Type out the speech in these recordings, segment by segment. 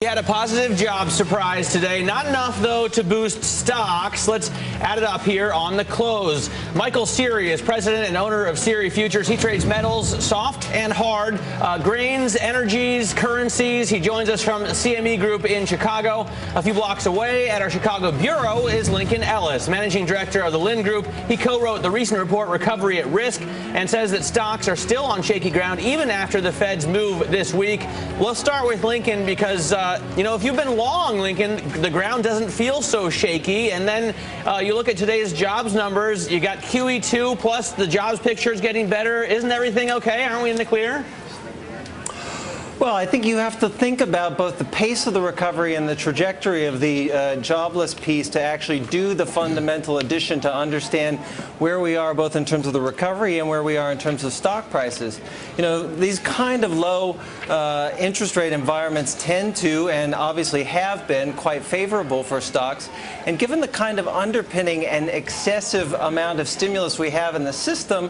We had a positive job surprise today. Not enough, though, to boost stocks. Let's add it up here on the close. Michael Siri is president and owner of Siri Futures. He trades metals, soft and hard, grains, energies, currencies. He joins us from CME Group in Chicago. A few blocks away at our Chicago bureau is Lincoln Ellis, managing director of the Lynn Group. He co-wrote the recent report, Recovery at Risk, and says that stocks are still on shaky ground even after the Fed's move this week. We'll start with Lincoln because if you've been long, Lincoln, the ground doesn't feel so shaky. And then you look at today's jobs numbers. You got QE2 plus the jobs picture is getting better. Isn't everything okay? Aren't we in the clear? Well, I think you have to think about both the pace of the recovery and the trajectory of the jobless piece to actually do the fundamental addition to understand where we are both in terms of the recovery and where we are in terms of stock prices. These kind of low interest rate environments tend to and obviously have been quite favorable for stocks. And given the kind of underpinning and excessive amount of stimulus we have in the system,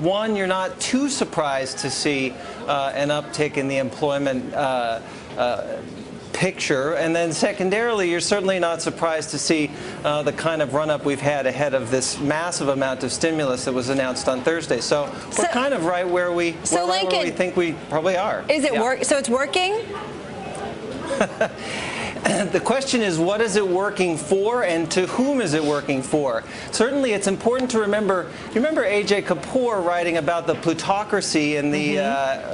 one, you're not too surprised to see an uptick in the employment picture, and then secondarily, you're certainly not surprised to see the kind of run-up we've had ahead of this massive amount of stimulus that was announced on Thursday. So we're kind of right where we think we probably are. Is it So it's working? The question is, what is it working for and to whom is it working for? Certainly, it's important to remember, you remember A.J. Kapoor writing about the plutocracy in the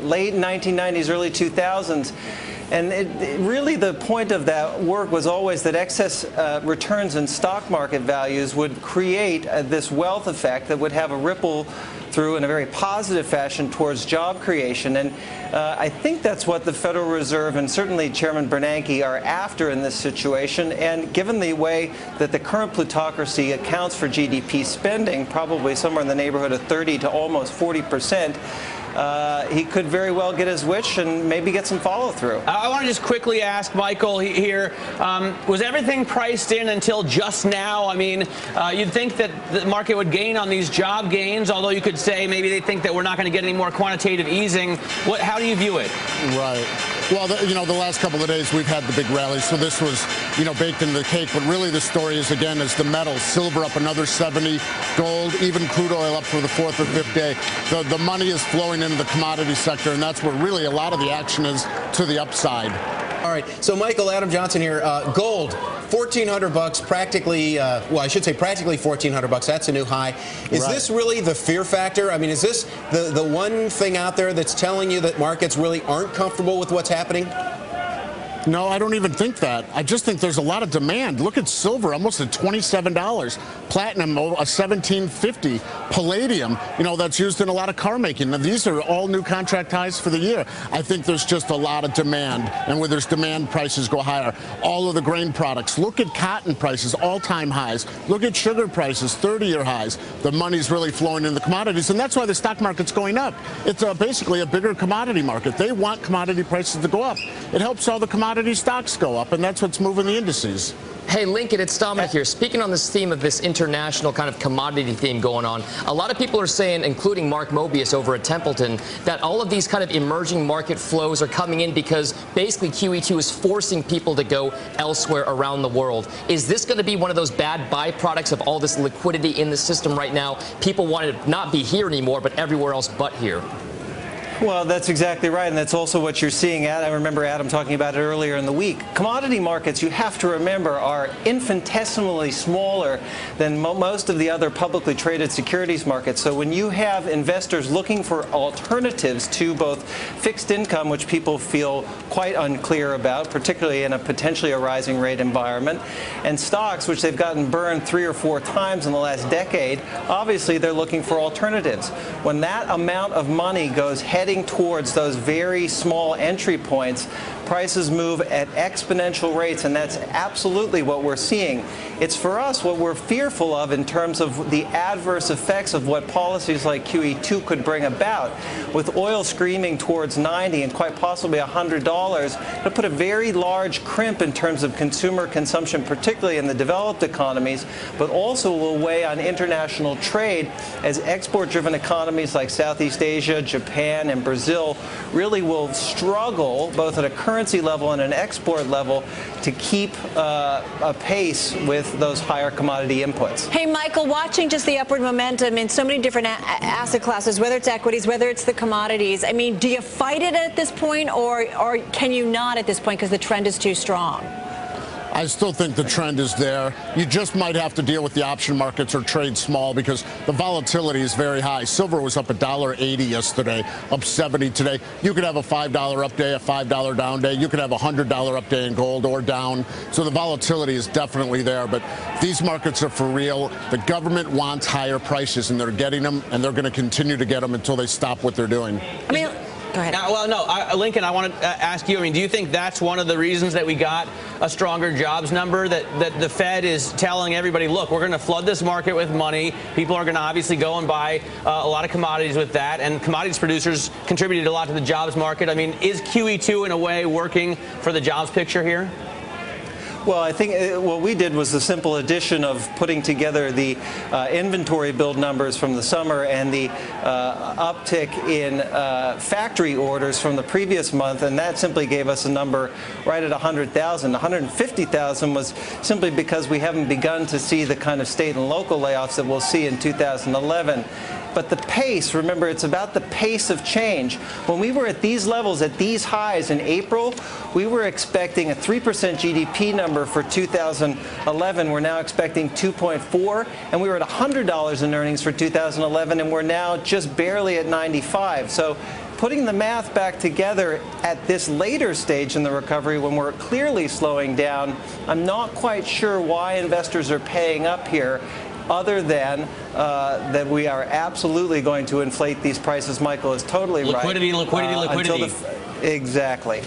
late 1990s, early 2000s. And really the point of that work was always that excess returns in stock market values would create this wealth effect that would have a ripple through in a very positive fashion towards job creation. And I think that's what the Federal Reserve and certainly Chairman Bernanke are after in this situation. And given the way that the current plutocracy accounts for GDP spending, probably somewhere in the neighborhood of 30 to almost 40%, he could very well get his wish and maybe get some follow-through. I want to just quickly ask Michael here, was everything priced in until just now? I mean, you'd think that the market would gain on these job gains, although you could say maybe they think that we're not going to get any more quantitative easing. How do you view it? Right. Well, the last couple of days we've had the big rally, so this was, baked into the cake. But really the story is, again, is the metals. Silver up another 70, gold, even crude oil up for the fourth or fifth day. The money is flowing into the commodity sector, and that's where really a lot of the action is to the upside. All right. So, Michael, Adam Johnson here. Gold, $1,400, practically. Well, I should say practically $1,400. That's a new high. Is this really the fear factor? I mean, is this the one thing out there that's telling you that markets really aren't comfortable with what's happening? No, I don't even think that. I just think there's a lot of demand. Look at silver, almost at $27. Platinum, a $17.50. Palladium, that's used in a lot of car making. Now, these are all new contract highs for the year. I think there's just a lot of demand. And where there's demand, prices go higher. All of the grain products. Look at cotton prices, all-time highs. Look at sugar prices, 30-year highs. The money's really flowing in the commodities. And that's why the stock market's going up. It's basically a bigger commodity market. They want commodity prices to go up. It helps all the commodity stocks go up, and that's what's moving the indices. Hey, Lincoln, it's Dominic here. Speaking on this theme of this international kind of commodity theme going on, a lot of people are saying, including Mark Mobius over at Templeton, that all of these kind of emerging market flows are coming in because basically QE2 is forcing people to go elsewhere around the world. Is this going to be one of those bad byproducts of all this liquidity in the system right now? People want to not be here anymore, but everywhere else but here. Well, that's exactly right, and that's also what you're seeing. I remember Adam talking about it earlier in the week. Commodity markets, you have to remember, are infinitesimally smaller than most of the other publicly traded securities markets. So when you have investors looking for alternatives to both fixed income, which people feel quite unclear about, particularly in a potentially a rising rate environment, and stocks, which they've gotten burned 3 or 4 times in the last decade, obviously they're looking for alternatives. When that amount of money goes heading towards those very small entry points, prices move at exponential rates, and that's absolutely what we're seeing. It's for us what we're fearful of in terms of the adverse effects of what policies like QE2 could bring about. With oil screaming towards 90 and quite possibly $100, it'll put a very large crimp in terms of consumer consumption, particularly in the developed economies, but also will weigh on international trade as export-driven economies like Southeast Asia, Japan, and and Brazil really will struggle, both at a currency level and an export level, to keep a pace with those higher commodity inputs. Hey, Michael, watching just the upward momentum in so many different asset classes, whether it's equities, whether it's the commodities, I mean, do you fight it at this point, or can you not at this point because the trend is too strong? I still think the trend is there. You just might have to deal with the option markets or trade small because the volatility is very high. Silver was up $1.80 yesterday, up 70 today. You could have a $5 up day, a $5 down day. You could have a $100 up day in gold or down. So the volatility is definitely there. But these markets are for real. The government wants higher prices, and they're getting them, and they're going to continue to get them until they stop what they're doing. I mean, go ahead. Lincoln, I want to ask you, I mean, do you think that's one of the reasons that we got a stronger jobs number, that the Fed is telling everybody, look, we're going to flood this market with money. People are going to obviously go and buy a lot of commodities with that, and commodities producers contributed a lot to the jobs market. I mean, is QE2 in a way working for the jobs picture here? Well, I think what we did was the simple addition of putting together the inventory build numbers from the summer and the uptick in factory orders from the previous month, and that simply gave us a number right at 100,000. 150,000 was simply because we haven't begun to see the kind of state and local layoffs that we'll see in 2011. But the pace, remember, it's about the pace of change. When we were at these levels, at these highs in April, we were expecting a 3% GDP number for 2011. We're now expecting 2.4, and we were at $100 in earnings for 2011, and we're now just barely at 95. So putting the math back together at this later stage in the recovery when we're clearly slowing down, I'm not quite sure why investors are paying up here, other than that we are absolutely going to inflate these prices. Michael is totally right. Liquidity. Exactly.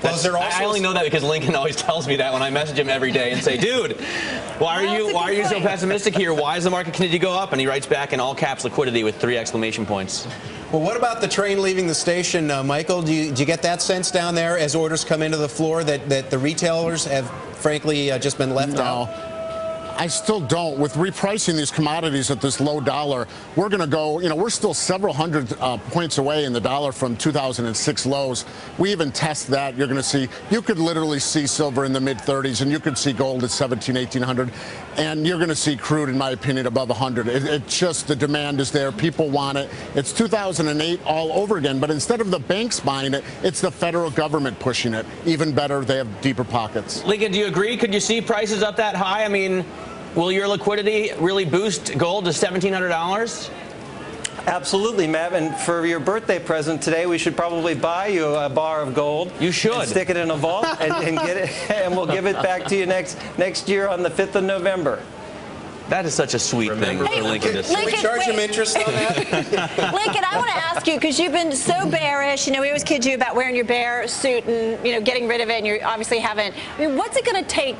I only know that because Lincoln always tells me that when I message him every day and say, dude, why are you so pessimistic here? Why is the market continue to go up? And he writes back in all caps liquidity with 3 exclamation points. Well, what about the train leaving the station, Michael? Do you get that sense down there as orders come into the floor that the retailers have, frankly, just been left out? I still don't. With repricing these commodities at this low dollar, we're going to go, we're still several hundred points away in the dollar from 2006 lows. We even test that. You're going to see, you could literally see silver in the mid-30s, and you could see gold at 1,800, and you're going to see crude, in my opinion, above 100. It's just the demand is there. People want it. It's 2008 all over again, but instead of the banks buying it, it's the federal government pushing it. Even better, they have deeper pockets. Lincoln, do you agree? Could you see prices up that high? I mean, will your liquidity really boost gold to $1,700? Absolutely, Matt. And for your birthday present today, we should probably buy you a bar of gold. You should. And stick it in a vault and get it, and we'll give it back to you next year on the 5th of November. That is such a sweet thing for Lincoln to say. Can we charge him interest on that? Lincoln, I want to ask you, because you've been so bearish. We always kid you about wearing your bear suit and getting rid of it, and you obviously haven't. I mean, what's it going to take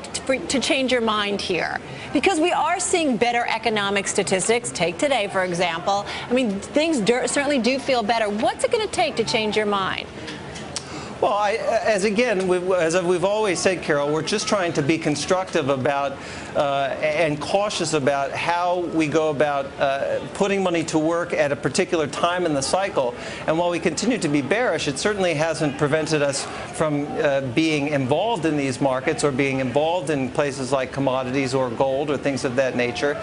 to change your mind here? Because we are seeing better economic statistics. Take today, for example. I mean, things certainly do feel better. What's it going to take to change your mind? Well, as we've always said, Carol, we're just trying to be constructive about and cautious about how we go about putting money to work at a particular time in the cycle. And while we continue to be bearish, it certainly hasn't prevented us from being involved in these markets or being involved in places like commodities or gold or things of that nature.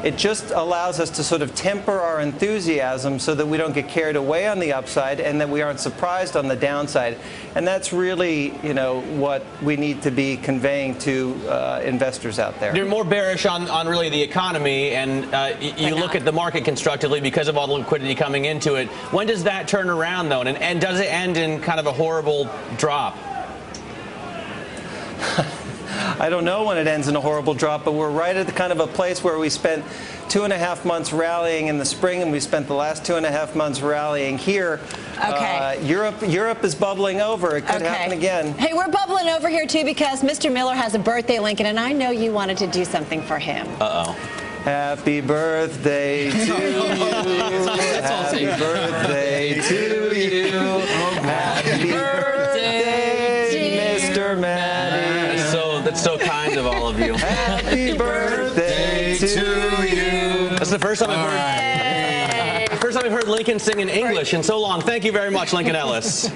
It just allows us to sort of temper our enthusiasm so that we don't get carried away on the upside and that we aren't surprised on the downside. And that's really, what we need to be conveying to investors out there. You're more bearish on really the economy, and you look at the market constructively because of all the liquidity coming into it. When does that turn around, though? And does it end in kind of a horrible drop? I don't know when it ends in a horrible drop, but we're right at the kind of a place where we spent 2.5 months rallying in the spring, and we spent the last 2.5 months rallying here. Okay. Europe is bubbling over. It could happen again. Hey, we're bubbling over here, too, because Mr. Miller has a birthday, Lincoln, and I know you wanted to do something for him. Uh-oh. Happy birthday to you. Happy birthday to you. Happy birthday, Mr. Matty. That's so kind of all of you. Happy birthday to you. That's the first time I've time I've heard Lincoln sing in English in so long. Thank you very much, Lincoln Ellis.